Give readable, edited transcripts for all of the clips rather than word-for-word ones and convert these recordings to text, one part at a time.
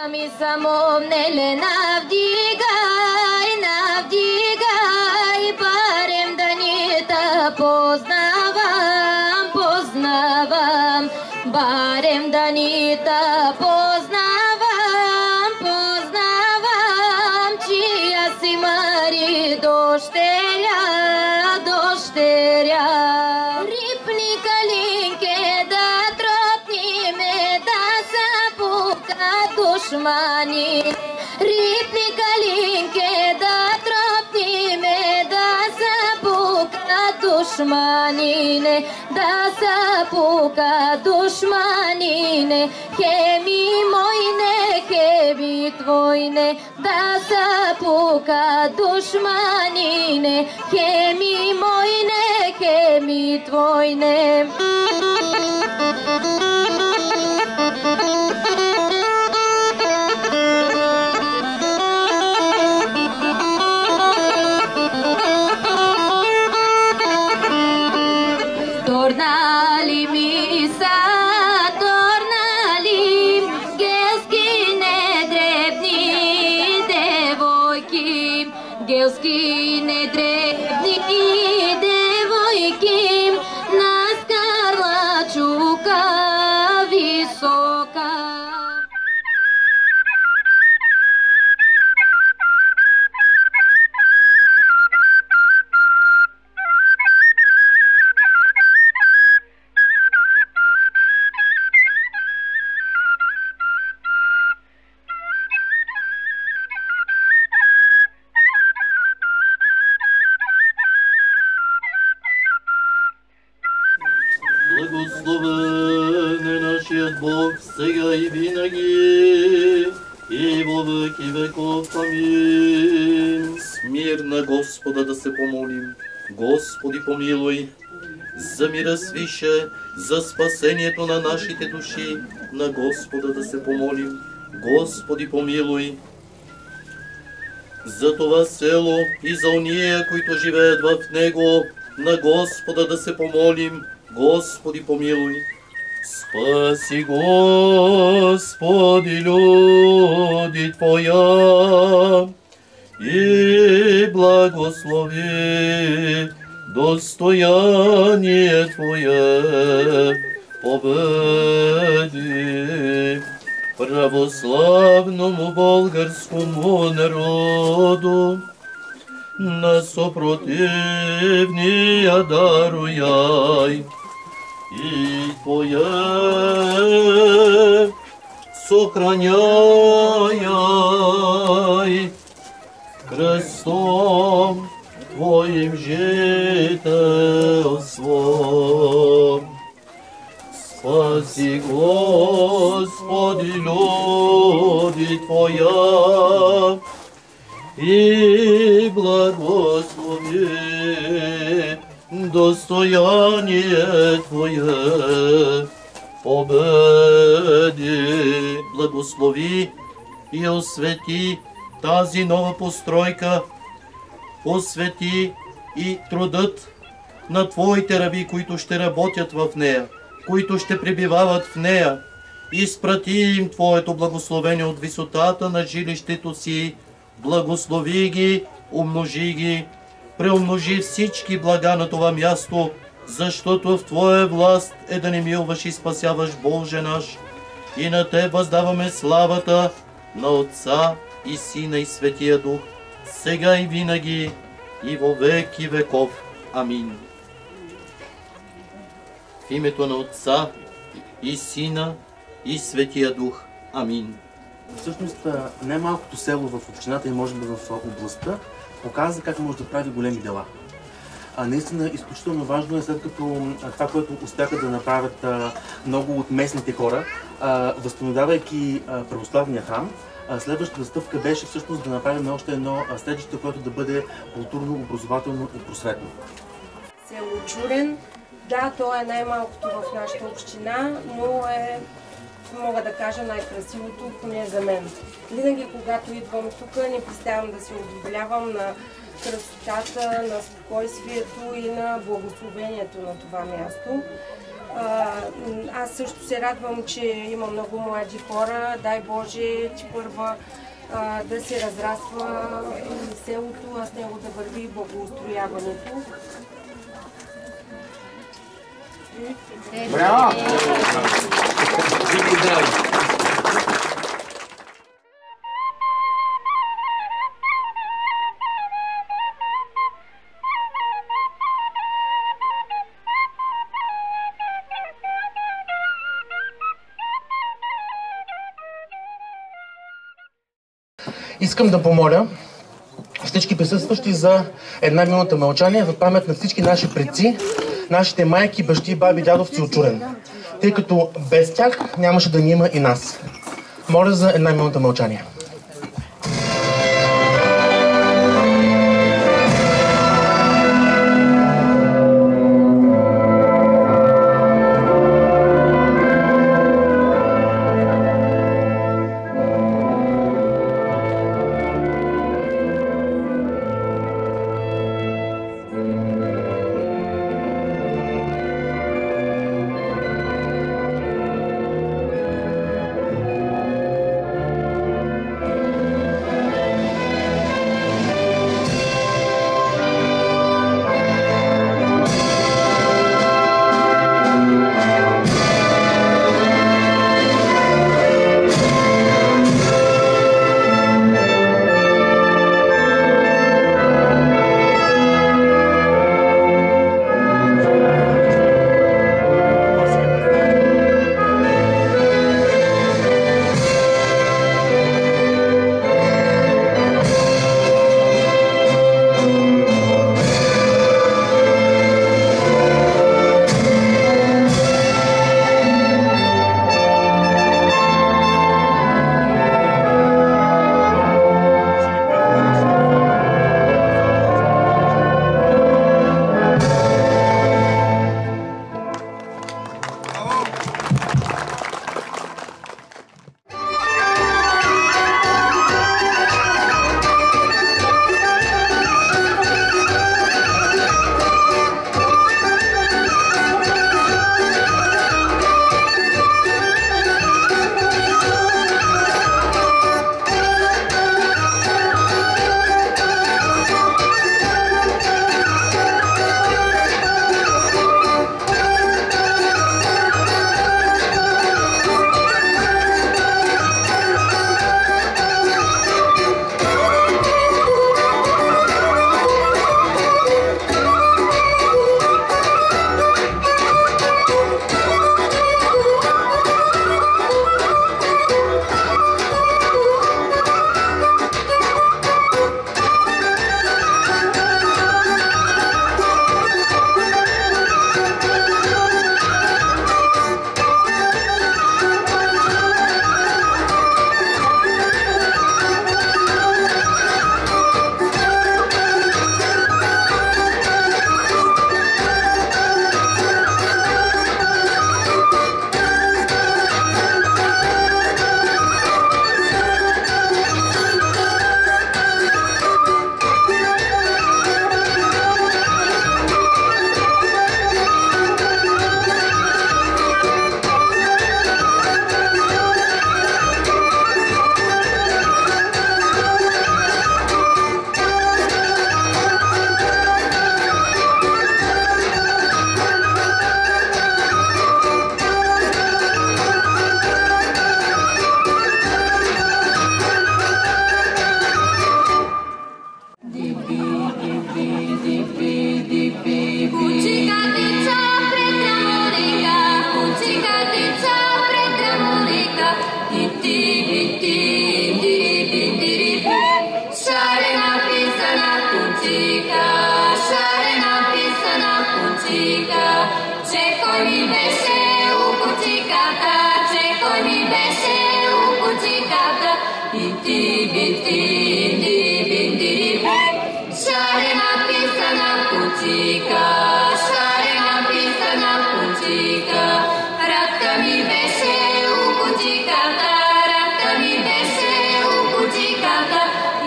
ми само мнеле навдигай, навдигай, барем да ни та познавам, познавам, барем да ни та познавам, познавам, чия си Мари дощеря, дощеря. Рипни калинке да тропни ме да сапука душмани. Рипни калинке да тропни ме да сапука душманине, да сапука душманине. Хеми мойне, хеми твойне, да сапука душманине. Хеми мойне, хеми твойне. Торнали ми са, торнали, гелски недребни девойки, гелски недребни девойки, на скарла чука висока. Благословен е нашият Бог, сега и винаги, и во веки веков. Амин. С мир на Господа да се помолим. Господи, помилуй, за мира свише, за спасението на нашите души, на Господа да се помолим. Господи, помилуй, за това село и за ония, които живеят в него, на Господа да се помолим. Господи, помилуй. Спаси, Господи, люди Твоя и благослови достояние Твое, победи православному българскому народу, на сопротивния даруяй, и Твое сохраняй крестом Твоим жительством. Спаси, Господи, люди Твоя и благослови достояние Твое, победи. Благослови и освети тази нова постройка, освети и трудът на Твоите раби, които ще работят в нея, които ще пребивават в нея. Изпрати им Твоето благословение от висотата на жилището си, благослови ги, умножи ги, преумножи всички блага на това място, защото в Твоя власт е да ни милваш и спасяваш, Боже наш. И на Те въздаваме славата, на Отца и Сина и Светия Дух, сега и винаги, и во веки веков. Амин. В името на Отца и Сина и Светия Дух. Амин. Всъщност най-малкото село в общината и може би в областта показва как може да прави големи дела. Наистина изключително важно е, след като това, което успяха да направят много от местните хора, възстановявайки православния храм, следващата стъпка беше всъщност да направим още едно средище, което да бъде културно, образователно и просветно. Село Чурен, да, то е най-малкото в нашата община, но е, мога да кажа, най-красивото, поне за мен. Винаги, когато идвам тук, не представям да се удоволявам на красотата, на спокойствието и на благословението на това място. Аз също се радвам, че има много млади хора. Дай Боже, че първа да се разраства и селото, а с него да върви благоустрояването. Браво! Искам да помоля всички присъстващи за една минута мълчание в памет на всички наши предци, нашите майки, бащи, баби, дядовци от Чурен, тъй като без тях нямаше да ни има и нас. Моля за една минута мълчание.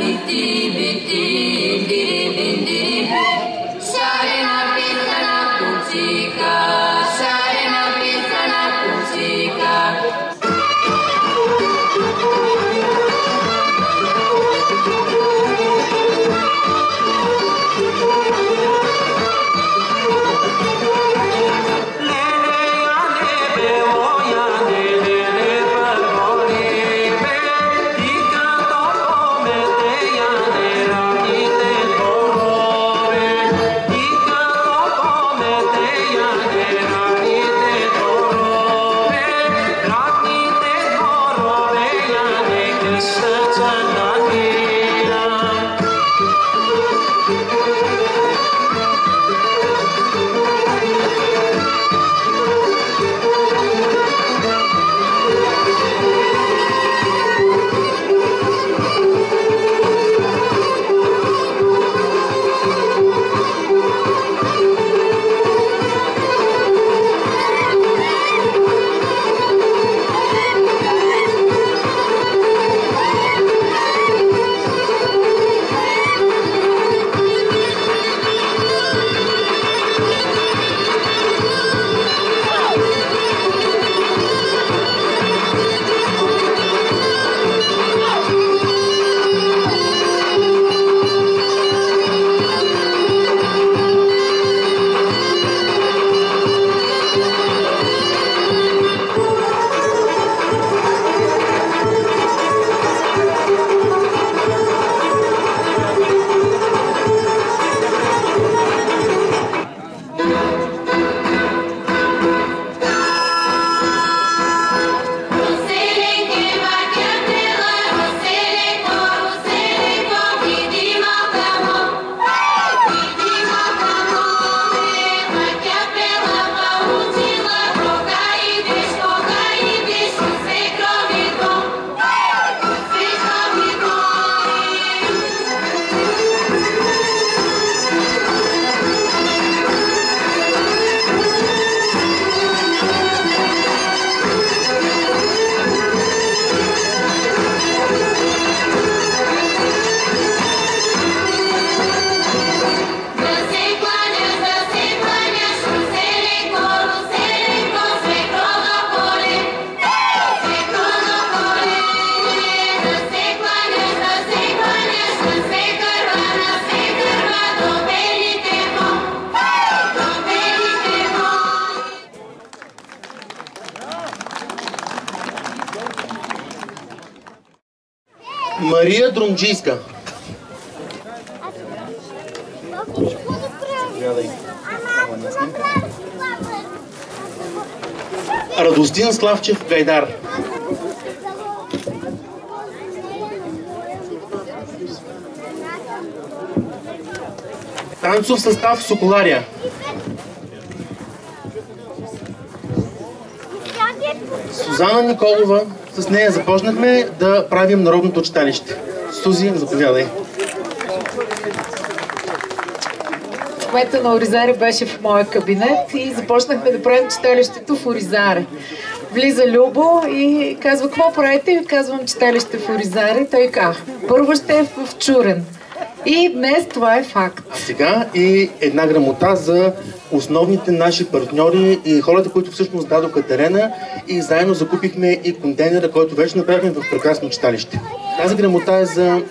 Bitti, bitti, bitti, bitti. кучика, шарена писана кучика. Мария Друмджийска. Радостин Славчев Гайдар. Танцов състав Соколария. Сузана Николова, с нея започнахме да правим народното читалище. Сузи, заповядай. Кмета на Оризаре беше в моя кабинет и започнахме да правим читалището в Оризаре. Влиза Любо и казва, какво правите? Казвам, читалище в Оризаре. Той казва, първо ще е в Чурен. И днес това е факт. Сега и една грамота за основните наши партньори и хората, които всъщност дадоха терена и заедно закупихме и контейнера, който вече направихме в прекрасно читалище. Тази грамота е за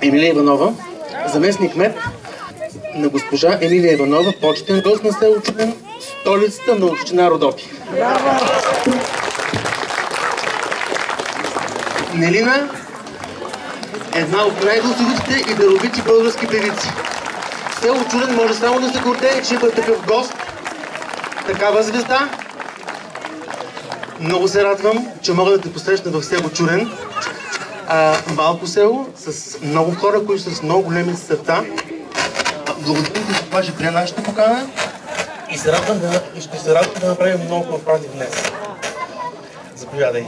Емилия Иванова, заместник кмет на госпожа Емилия Иванова, почетен гост на село Чурен, столицата на община Родопи. Браво! Нелина, една от най-гласовитите и даровити български певици. Село Чурен може само да се гордее, че има такъв гост, такава звезда. Много се радвам, че мога да те посрещна в село Чурен. Малко село с много хора, които са с много големи сърца. Благодаря ти за това, че прие нашата покана и ще се радвам да направим много хубав празник днес. Заповядай.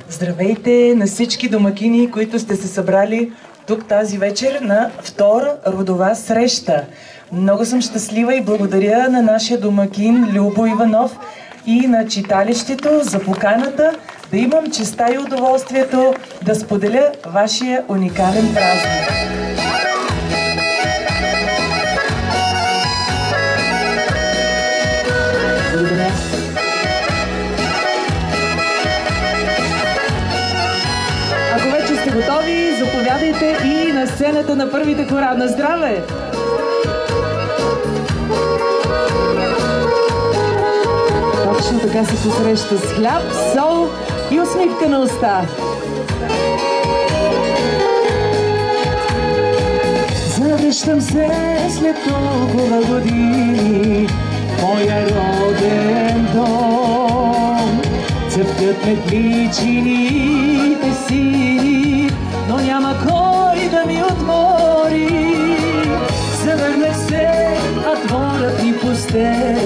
Здравейте на всички домакини, които сте се събрали тук тази вечер на втора родова среща. Много съм щастлива и благодаря на нашия домакин Любо Иванов и на читалището за поканата да имам честа и удоволствието да споделя вашия уникален празник. Благодаря. Ако вече сте готови, заповядайте и на сцената на първите хора. На здраве! Точно така се посреща с хляб, сол и усмивка на уста. Завръщам се след толкова години, моя роден дом. Цъфтят ме причините си, но няма кой да ми отмори. Завърнах се, а дворът ми пусте,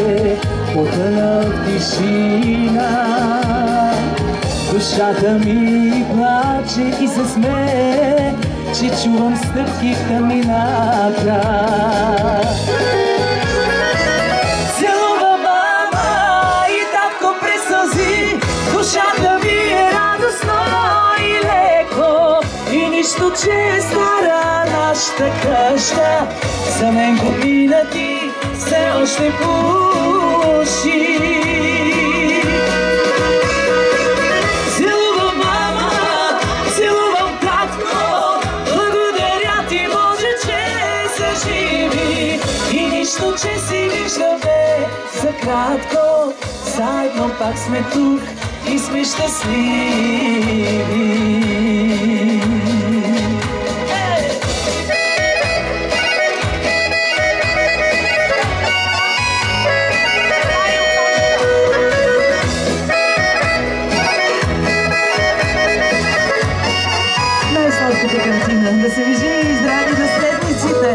потъна в тишина. Душата ми плаче и се смее, че чувам стъпки в тъмнината. Целува мама и татко през сълзи, душата ми е радостно и леко. И нищо, че е стара нашата къща, за мен година ти все още пуши. Целувам мама, целувам татко, благодаря ти Боже, че са живи. И нищо, че си виждаме за кратко, заедно пак сме тук и сме щастливи. Най-сладката картина, да се ви живи и здрави наследниците!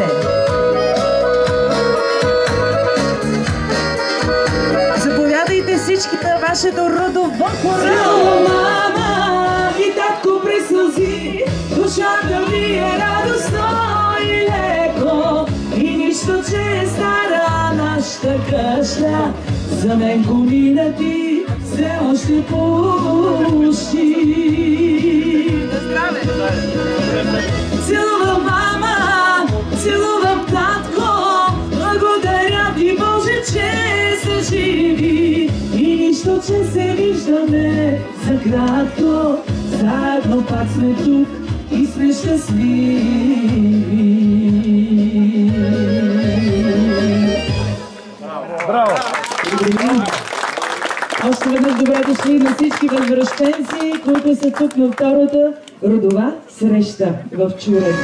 Заповядайте всички на вашето родово хоро! Мама и татко през сълзи, душата ми е радостно и леко. И нищо, че е стара нашата къща, за мен година ти все още пуши. Целувам мама, целувам татко, благодаря ти Боже, че са живи. И нищо, че се виждаме за кратко, заедно пак сме тук и сме щастливи. Браво! Още веднъж добре дошли на всички възвръщенци, които са тук на втората родова среща в Чурен.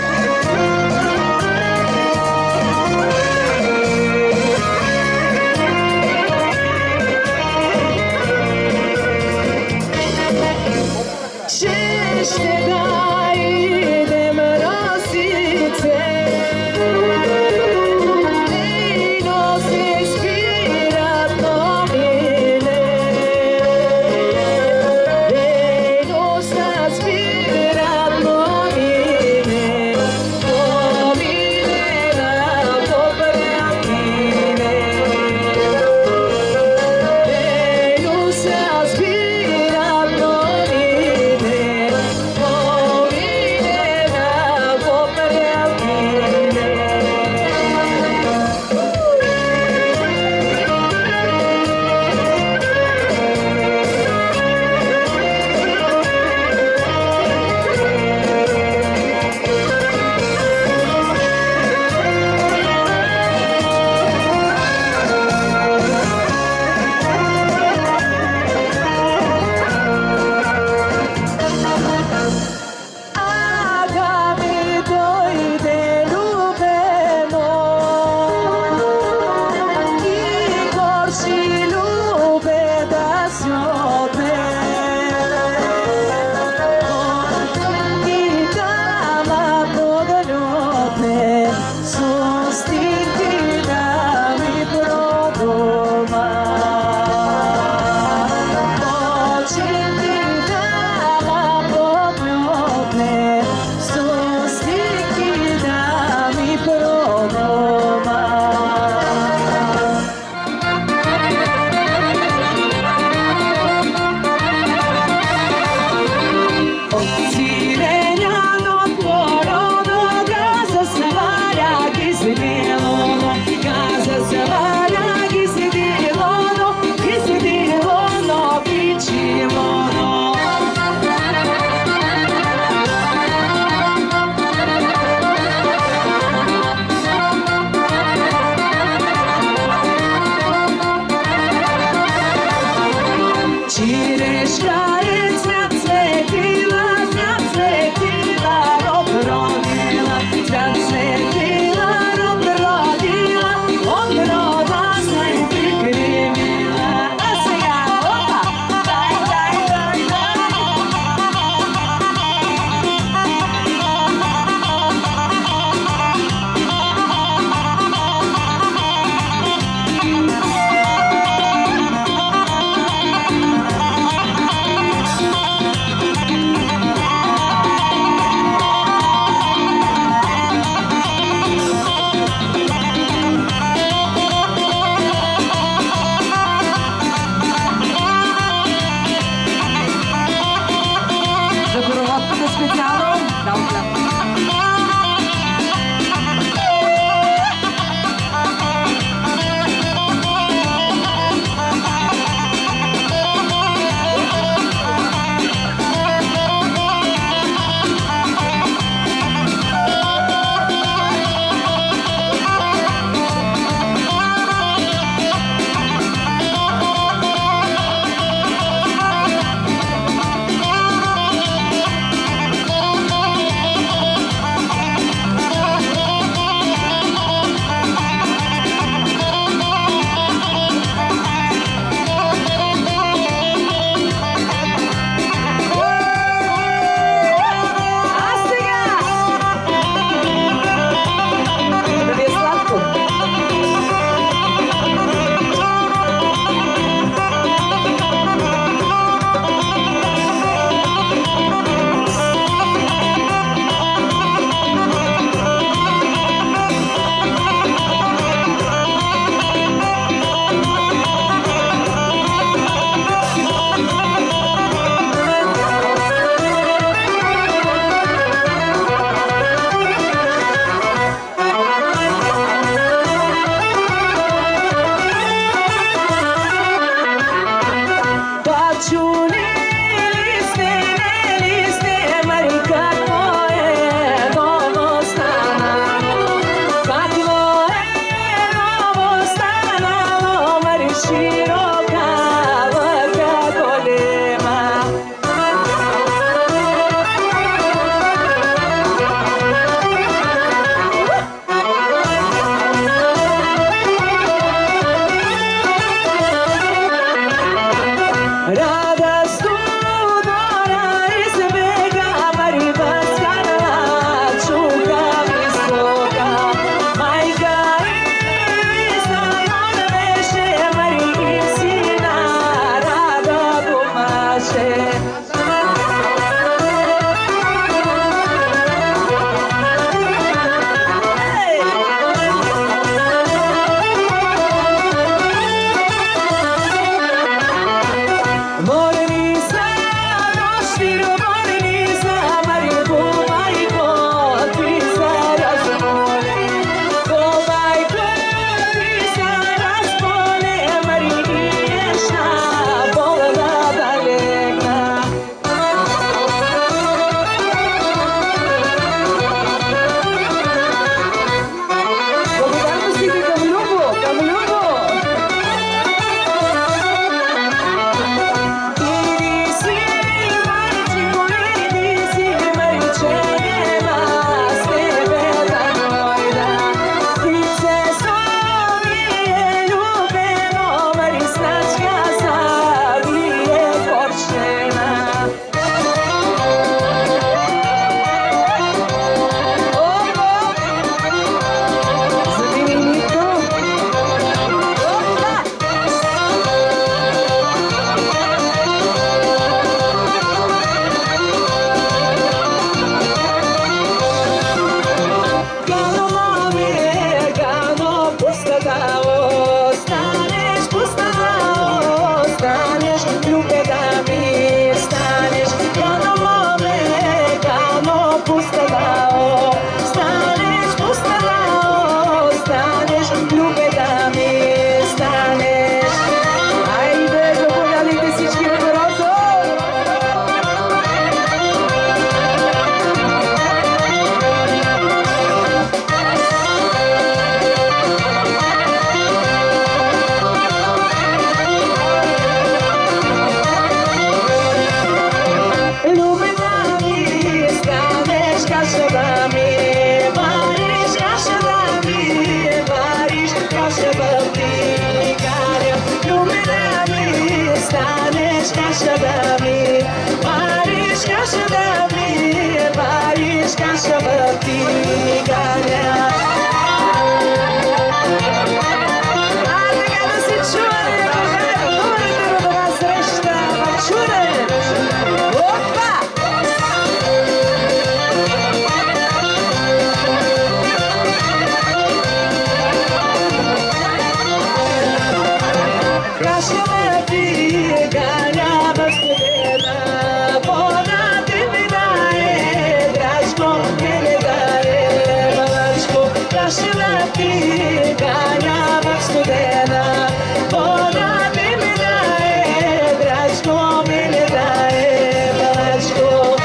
дошла ти, ганя в студена, вода ти ми дае, брачко ми не дае, балачко.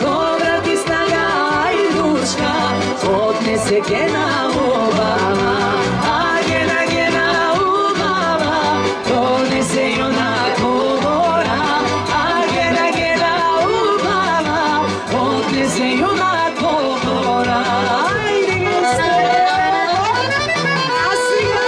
Povrat snaga i duška, odnese gena obava, a gena ubava, odnese junako mora, a gena ubava, odnese junako mora. Ajde jeste, a siga.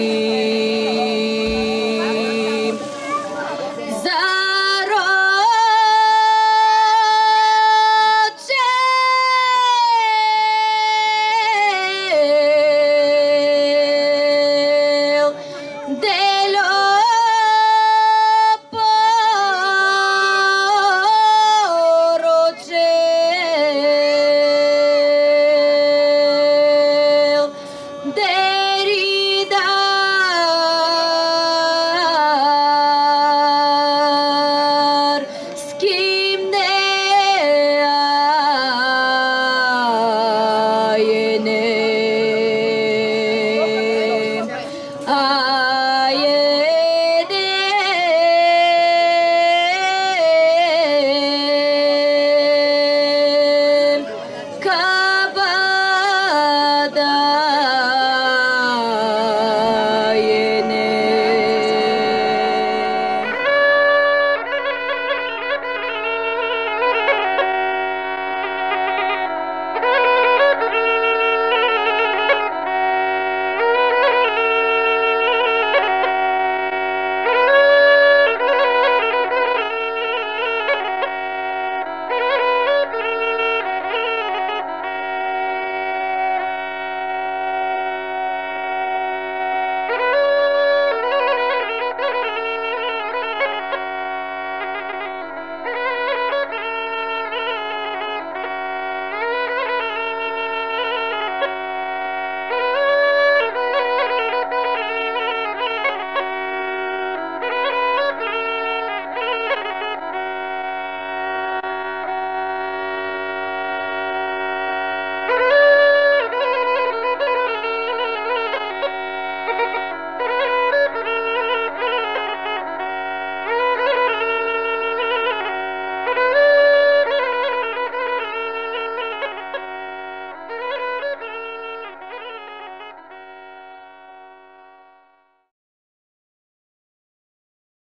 Ами.